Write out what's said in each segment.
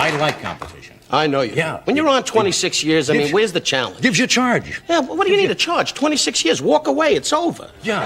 I like competition. I know you. Yeah. When you're on 26 years, I mean, where's the challenge? Gives you a charge. Yeah, but what do you need to charge? 26 years. Walk away. It's over. Yeah.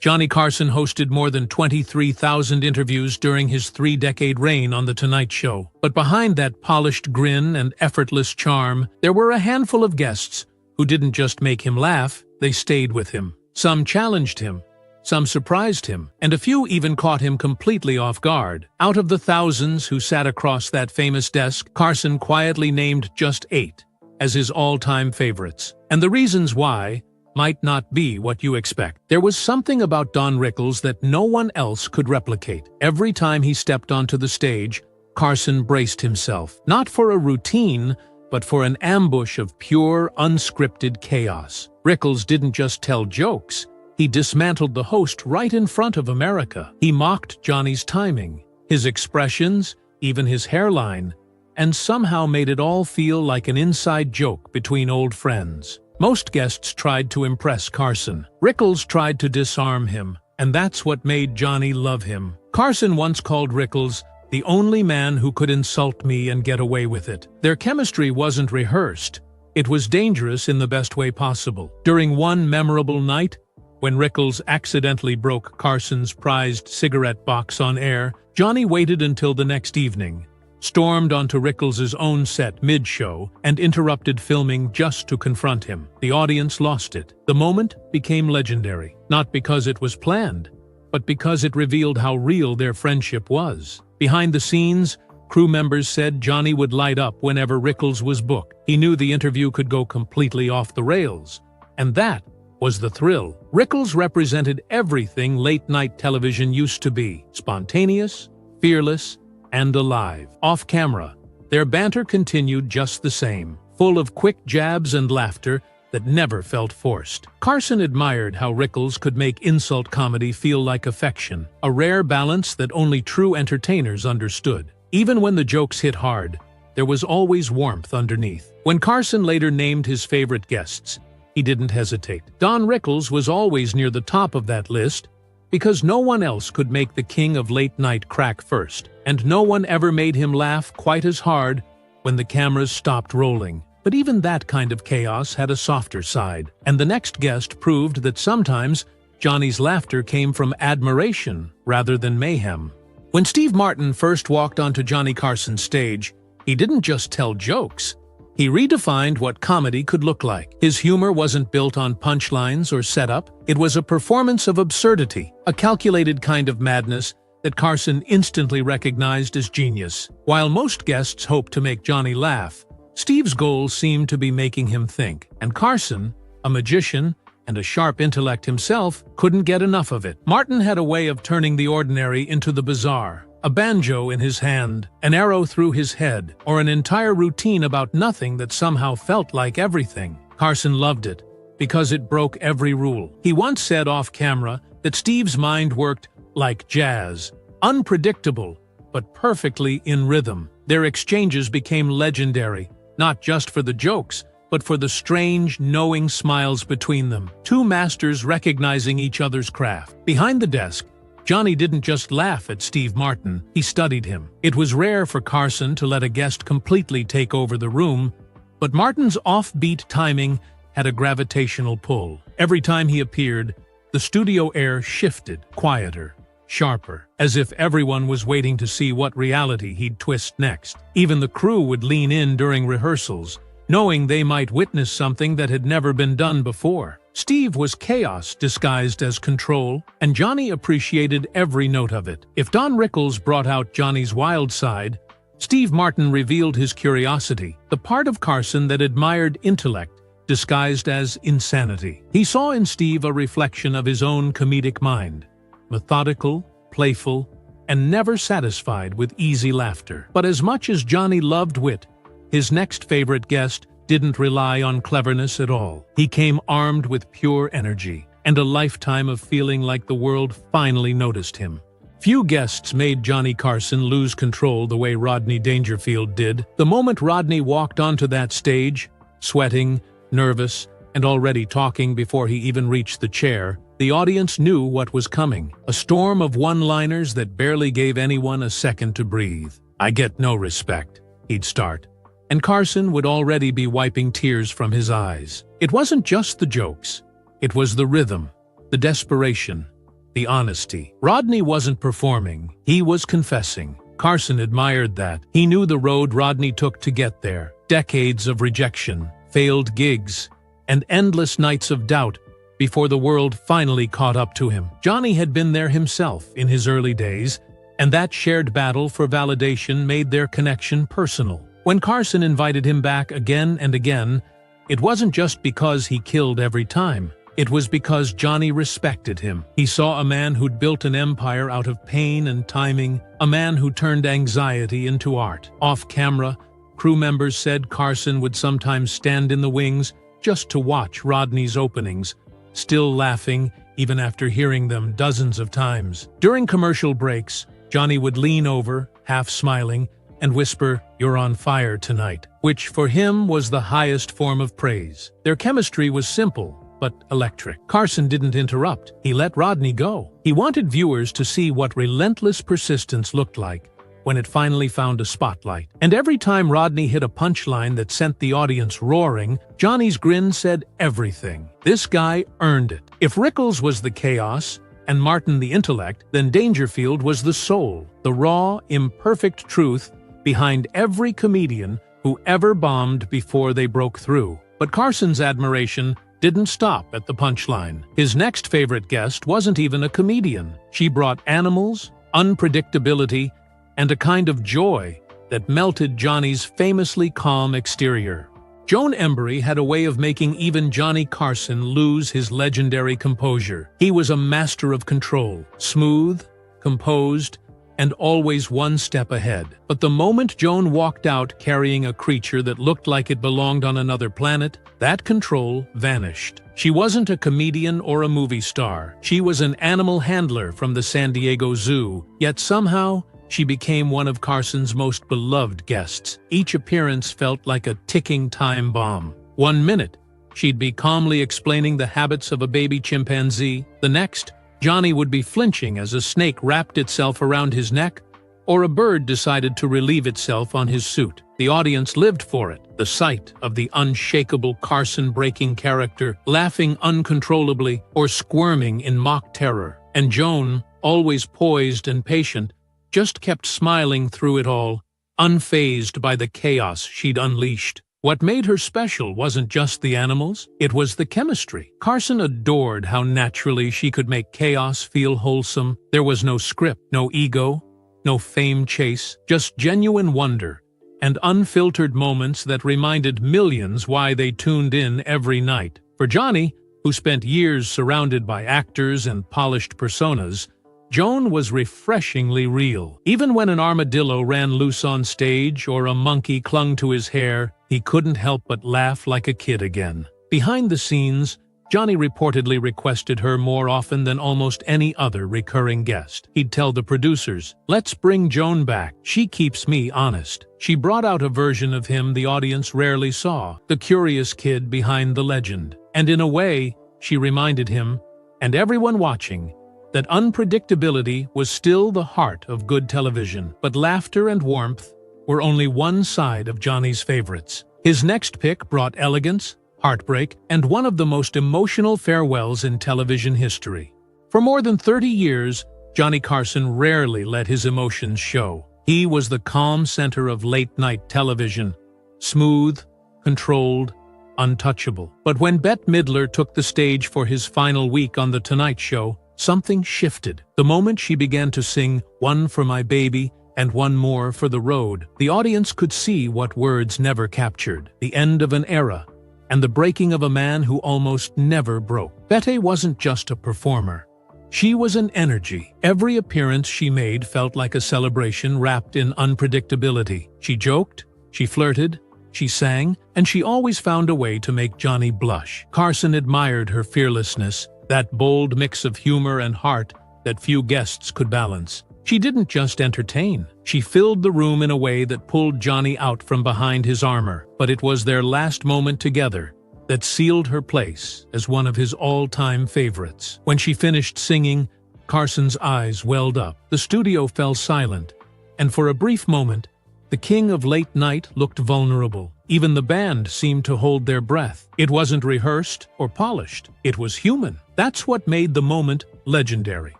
Johnny Carson hosted more than 23,000 interviews during his 3-decade reign on The Tonight Show. But behind that polished grin and effortless charm, there were a handful of guests who didn't just make him laugh, they stayed with him. Some challenged him, some surprised him, and a few even caught him completely off guard. Out of the thousands who sat across that famous desk, Carson quietly named just 8 as his all-time favorites. And the reasons why might not be what you expect. There was something about Don Rickles that no one else could replicate. Every time he stepped onto the stage, Carson braced himself, not for a routine, but for an ambush of pure, unscripted chaos. Rickles didn't just tell jokes. He dismantled the host right in front of America. He mocked Johnny's timing, his expressions, even his hairline, and somehow made it all feel like an inside joke between old friends. Most guests tried to impress Carson. Rickles tried to disarm him, and that's what made Johnny love him. Carson once called Rickles the only man who could insult me and get away with it. Their chemistry wasn't rehearsed. It was dangerous in the best way possible. During one memorable night, when Rickles accidentally broke Carson's prized cigarette box on air, Johnny waited until the next evening, stormed onto Rickles' own set mid-show, and interrupted filming just to confront him. The audience lost it. The moment became legendary, not because it was planned, but because it revealed how real their friendship was. Behind the scenes, crew members said Johnny would light up whenever Rickles was booked. He knew the interview could go completely off the rails, and that was the thrill. Rickles represented everything late-night television used to be: spontaneous, fearless, and alive. Off camera, their banter continued just the same, full of quick jabs and laughter that never felt forced. Carson admired how Rickles could make insult comedy feel like affection, a rare balance that only true entertainers understood. Even when the jokes hit hard, there was always warmth underneath. When Carson later named his favorite guests, he didn't hesitate. Don Rickles was always near the top of that list because no one else could make the king of late-night crack first, and no one ever made him laugh quite as hard when the cameras stopped rolling. But even that kind of chaos had a softer side, and the next guest proved that sometimes Johnny's laughter came from admiration rather than mayhem. When Steve Martin first walked onto Johnny Carson's stage, he didn't just tell jokes. He redefined what comedy could look like. His humor wasn't built on punchlines or setup. It was a performance of absurdity, a calculated kind of madness that Carson instantly recognized as genius. While most guests hoped to make Johnny laugh, Steve's goal seemed to be making him think, and Carson, a magician and a sharp intellect himself, couldn't get enough of it. Martin had a way of turning the ordinary into the bizarre. A banjo in his hand, an arrow through his head, or an entire routine about nothing that somehow felt like everything. Carson loved it because it broke every rule. He once said off camera that Steve's mind worked like jazz, unpredictable, but perfectly in rhythm. Their exchanges became legendary, not just for the jokes, but for the strange, knowing smiles between them. Two masters recognizing each other's craft. Behind the desk, Johnny didn't just laugh at Steve Martin, he studied him. It was rare for Carson to let a guest completely take over the room, but Martin's offbeat timing had a gravitational pull. Every time he appeared, the studio air shifted, quieter, sharper, as if everyone was waiting to see what reality he'd twist next. Even the crew would lean in during rehearsals, knowing they might witness something that had never been done before. Steve was chaos disguised as control, and Johnny appreciated every note of it. If Don Rickles brought out Johnny's wild side, Steve Martin revealed his curiosity, the part of Carson that admired intellect disguised as insanity. He saw in Steve a reflection of his own comedic mind, methodical, playful, and never satisfied with easy laughter. But as much as Johnny loved wit, his next favorite guest didn't rely on cleverness at all. He came armed with pure energy and a lifetime of feeling like the world finally noticed him. Few guests made Johnny Carson lose control the way Rodney Dangerfield did. The moment Rodney walked onto that stage, sweating, nervous, and already talking before he even reached the chair, the audience knew what was coming. A storm of one-liners that barely gave anyone a second to breathe. "I get no respect," he'd start. And Carson would already be wiping tears from his eyes. It wasn't just the jokes. It was the rhythm, the desperation, the honesty. Rodney wasn't performing. He was confessing. Carson admired that. He knew the road Rodney took to get there. Decades of rejection, failed gigs, and endless nights of doubt before the world finally caught up to him. Johnny had been there himself in his early days, and that shared battle for validation made their connection personal. When Carson invited him back again and again, it wasn't just because he killed every time. It was because Johnny respected him. He saw a man who'd built an empire out of pain and timing, a man who turned anxiety into art. Off camera, crew members said Carson would sometimes stand in the wings just to watch Rodney's openings, still laughing even after hearing them dozens of times. During commercial breaks, Johnny would lean over, half smiling, and whisper, "You're on fire tonight," which for him was the highest form of praise. Their chemistry was simple, but electric. Carson didn't interrupt. He let Rodney go. He wanted viewers to see what relentless persistence looked like when it finally found a spotlight. And every time Rodney hit a punchline that sent the audience roaring, Johnny's grin said everything. This guy earned it. If Rickles was the chaos and Martin the intellect, then Dangerfield was the soul, the raw, imperfect truth behind every comedian who ever bombed before they broke through. But Carson's admiration didn't stop at the punchline. His next favorite guest wasn't even a comedian. She brought animals, unpredictability, and a kind of joy that melted Johnny's famously calm exterior. Joan Embry had a way of making even Johnny Carson lose his legendary composure. He was a master of control, smooth, composed, and always one step ahead. But the moment Joan walked out carrying a creature that looked like it belonged on another planet, that control vanished. She wasn't a comedian or a movie star. She was an animal handler from the San Diego Zoo, yet somehow she became one of Carson's most beloved guests. Each appearance felt like a ticking time bomb. 1 minute, she'd be calmly explaining the habits of a baby chimpanzee. The next, Johnny would be flinching as a snake wrapped itself around his neck, or a bird decided to relieve itself on his suit. The audience lived for it. The sight of the unshakable Carson breaking character, laughing uncontrollably or squirming in mock terror. And Joan, always poised and patient, just kept smiling through it all, unfazed by the chaos she'd unleashed. What made her special wasn't just the animals, it was the chemistry. Carson adored how naturally she could make chaos feel wholesome. There was no script, no ego, no fame chase, just genuine wonder and unfiltered moments that reminded millions why they tuned in every night. For Johnny, who spent years surrounded by actors and polished personas, Joan was refreshingly real. Even when an armadillo ran loose on stage or a monkey clung to his hair, he couldn't help but laugh like a kid again. Behind the scenes, Johnny reportedly requested her more often than almost any other recurring guest. He'd tell the producers, "Let's bring Joan back. She keeps me honest." She brought out a version of him the audience rarely saw, the curious kid behind the legend. And in a way, she reminded him, and everyone watching, that unpredictability was still the heart of good television. But laughter and warmth were only one side of Johnny's favorites. His next pick brought elegance, heartbreak, and one of the most emotional farewells in television history. For more than 30 years, Johnny Carson rarely let his emotions show. He was the calm center of late-night television, smooth, controlled, untouchable. But when Bette Midler took the stage for his final week on The Tonight Show, something shifted. The moment she began to sing "One for My Baby" and "One More for the Road," the audience could see what words never captured: the end of an era and the breaking of a man who almost never broke. Bette wasn't just a performer. She was an energy. Every appearance she made felt like a celebration wrapped in unpredictability. She joked, she flirted, she sang, and she always found a way to make Johnny blush. Carson admired her fearlessness, that bold mix of humor and heart that few guests could balance. She didn't just entertain. She filled the room in a way that pulled Johnny out from behind his armor. But it was their last moment together that sealed her place as one of his all-time favorites. When she finished singing, Carson's eyes welled up. The studio fell silent, And for a brief moment, the king of late night looked vulnerable. Even the band seemed to hold their breath. It wasn't rehearsed or polished. It was human. That's what made the moment legendary.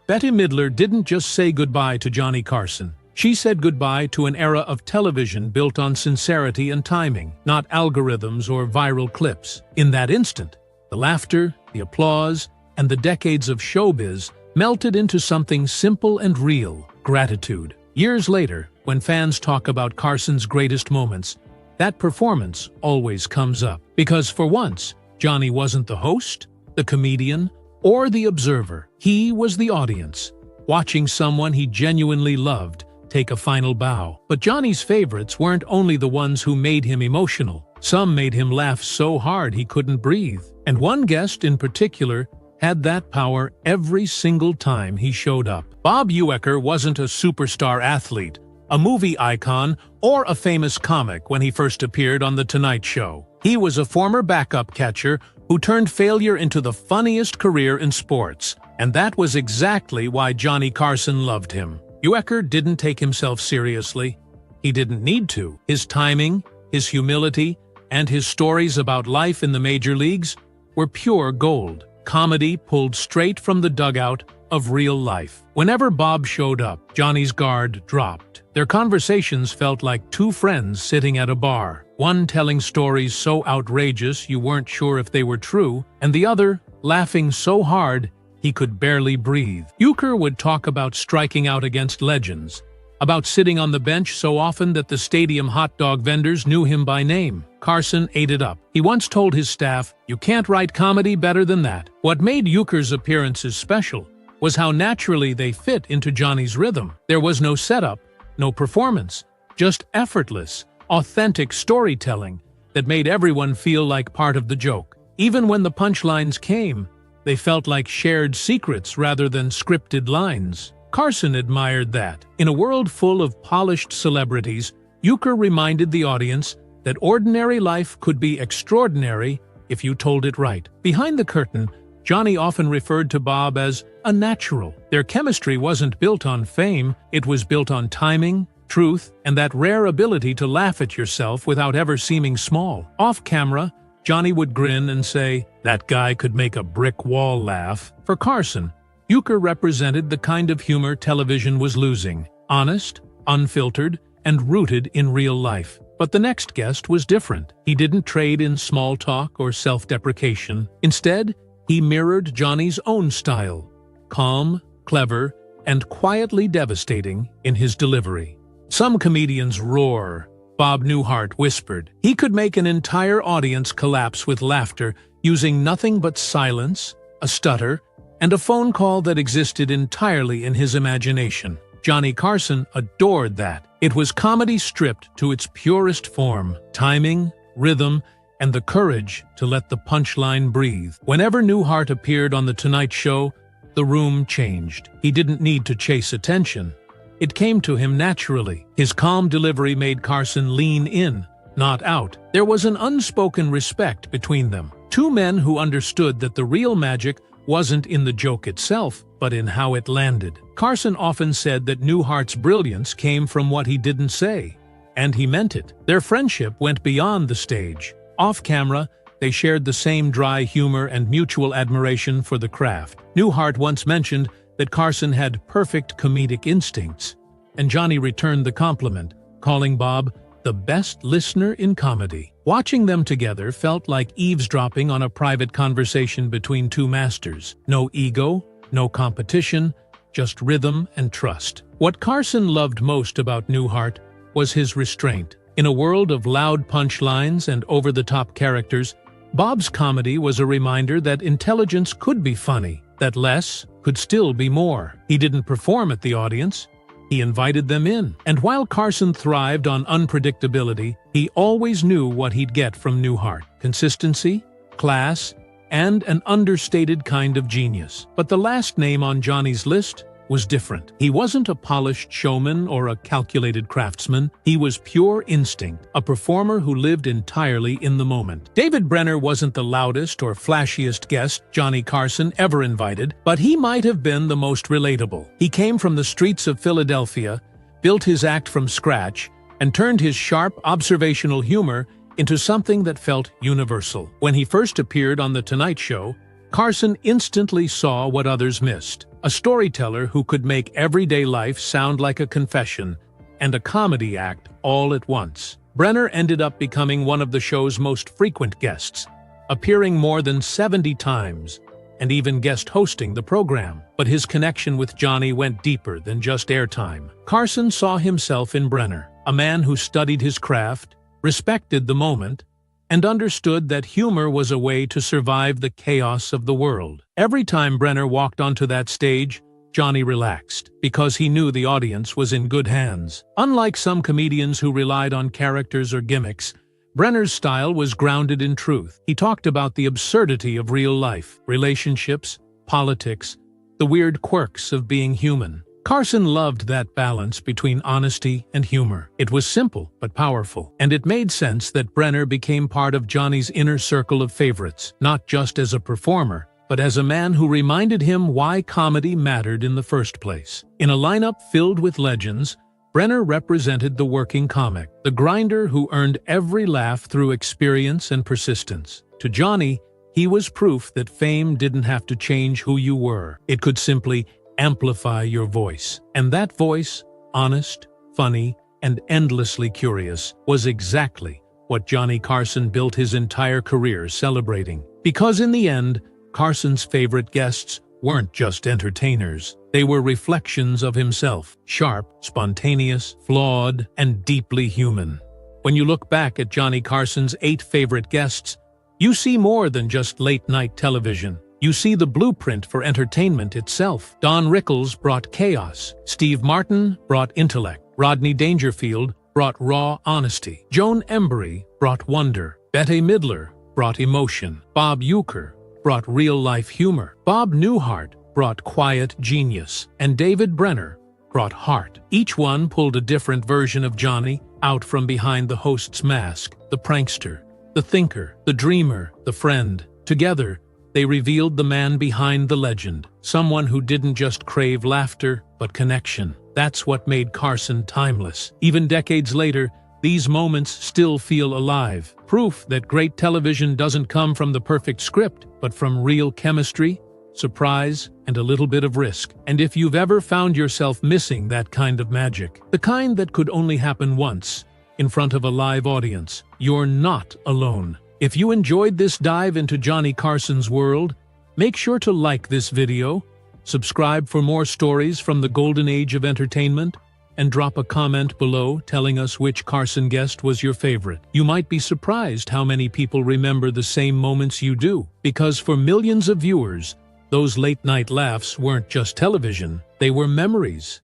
Bette Midler didn't just say goodbye to Johnny Carson. She said goodbye to an era of television built on sincerity and timing, not algorithms or viral clips. In that instant, the laughter, the applause, and the decades of showbiz melted into something simple and real: gratitude. Years later, when fans talk about Carson's greatest moments, that performance always comes up. Because for once, Johnny wasn't the host, the comedian, or the observer. He was the audience, watching someone he genuinely loved take a final bow. But Johnny's favorites weren't only the ones who made him emotional. Some made him laugh so hard he couldn't breathe. And one guest in particular had that power every single time he showed up. Bob Uecker wasn't a superstar athlete, a movie icon, or a famous comic when he first appeared on The Tonight Show. He was a former backup catcher who turned failure into the funniest career in sports. And that was exactly why Johnny Carson loved him. Uecker didn't take himself seriously. He didn't need to. His timing, his humility, and his stories about life in the major leagues were pure gold. Comedy pulled straight from the dugout of real life. Whenever Bob showed up, Johnny's guard dropped. Their conversations felt like two friends sitting at a bar, one telling stories so outrageous you weren't sure if they were true, and the other laughing so hard he could barely breathe. Uecker would talk about striking out against legends, about sitting on the bench so often that the stadium hot dog vendors knew him by name. Carson ate it up. He once told his staff, "You can't write comedy better than that." What made Uecker's appearances special was how naturally they fit into Johnny's rhythm. There was no setup, no performance, just effortless, authentic storytelling that made everyone feel like part of the joke. Even when the punchlines came, they felt like shared secrets rather than scripted lines. Carson admired that. In a world full of polished celebrities, Uecker reminded the audience that ordinary life could be extraordinary if you told it right. Behind the curtain, Johnny often referred to Bob as a natural. Their chemistry wasn't built on fame, it was built on timing, truth, and that rare ability to laugh at yourself without ever seeming small. Off camera, Johnny would grin and say, "That guy could make a brick wall laugh." For Carson, Uecker represented the kind of humor television was losing: honest, unfiltered, and rooted in real life. But the next guest was different. He didn't trade in small talk or self-deprecation. Instead, he mirrored Johnny's own style: calm, clever, and quietly devastating in his delivery. Some comedians roar. Bob Newhart whispered. He could make an entire audience collapse with laughter using nothing but silence, a stutter, and a phone call that existed entirely in his imagination. Johnny Carson adored that. It was comedy stripped to its purest form: timing, rhythm, and the courage to let the punchline breathe. Whenever Newhart appeared on The Tonight Show, the room changed. He didn't need to chase attention. It came to him naturally. His calm delivery made Carson lean in, not out. There was an unspoken respect between them. Two men who understood that the real magic wasn't in the joke itself, but in how it landed. Carson often said that Newhart's brilliance came from what he didn't say, and he meant it. Their friendship went beyond the stage. Off camera, they shared the same dry humor and mutual admiration for the craft. Newhart once mentioned that Carson had perfect comedic instincts, and Johnny returned the compliment, calling Bob the best listener in comedy. Watching them together felt like eavesdropping on a private conversation between two masters. No ego, no competition, just rhythm and trust. What Carson loved most about Newhart was his restraint. In a world of loud punchlines and over-the-top characters, Bob's comedy was a reminder that intelligence could be funny, that less could still be more. He didn't perform at the audience. He invited them in. And while Carson thrived on unpredictability, he always knew what he'd get from Newhart: consistency, class, and an understated kind of genius. But the last name on Johnny's list was different. He wasn't a polished showman or a calculated craftsman. He was pure instinct, a performer who lived entirely in the moment. David Brenner wasn't the loudest or flashiest guest Johnny Carson ever invited, but he might have been the most relatable. He came from the streets of Philadelphia, built his act from scratch, and turned his sharp, observational humor into something that felt universal. When he first appeared on The Tonight Show, Carson instantly saw what others missed: a storyteller who could make everyday life sound like a confession, and a comedy act all at once. Brenner ended up becoming one of the show's most frequent guests, appearing more than 70 times, and even guest hosting the program. But his connection with Johnny went deeper than just airtime. Carson saw himself in Brenner, a man who studied his craft, respected the moment, and understood that humor was a way to survive the chaos of the world. Every time Brenner walked onto that stage, Johnny relaxed, because he knew the audience was in good hands. Unlike some comedians who relied on characters or gimmicks, Brenner's style was grounded in truth. He talked about the absurdity of real life, relationships, politics, the weird quirks of being human. Carson loved that balance between honesty and humor. It was simple but powerful, and it made sense that Brenner became part of Johnny's inner circle of favorites, not just as a performer, but as a man who reminded him why comedy mattered in the first place. In a lineup filled with legends, Brenner represented the working comic, the grinder who earned every laugh through experience and persistence. To Johnny, he was proof that fame didn't have to change who you were. It could simply amplify your voice. And that voice, honest, funny, and endlessly curious, was exactly what Johnny Carson built his entire career celebrating. Because in the end, Carson's favorite guests weren't just entertainers. They were reflections of himself, sharp, spontaneous, flawed, and deeply human. When you look back at Johnny Carson's 8 favorite guests, you see more than just late-night television. You see the blueprint for entertainment itself. Don Rickles brought chaos. Steve Martin brought intellect. Rodney Dangerfield brought raw honesty. Joan Embry brought wonder. Bette Midler brought emotion. Bob Uecker brought real-life humor. Bob Newhart brought quiet genius. And David Brenner brought heart. Each one pulled a different version of Johnny out from behind the host's mask. The prankster, the thinker, the dreamer, the friend. Together, they revealed the man behind the legend, someone who didn't just crave laughter, but connection. That's what made Carson timeless. Even decades later, these moments still feel alive. Proof that great television doesn't come from the perfect script, but from real chemistry, surprise, and a little bit of risk. And if you've ever found yourself missing that kind of magic, the kind that could only happen once, in front of a live audience, you're not alone. If you enjoyed this dive into Johnny Carson's world, make sure to like this video, subscribe for more stories from the golden age of entertainment, and drop a comment below telling us which Carson guest was your favorite. You might be surprised how many people remember the same moments you do, because for millions of viewers, those late-night laughs weren't just television, they were memories.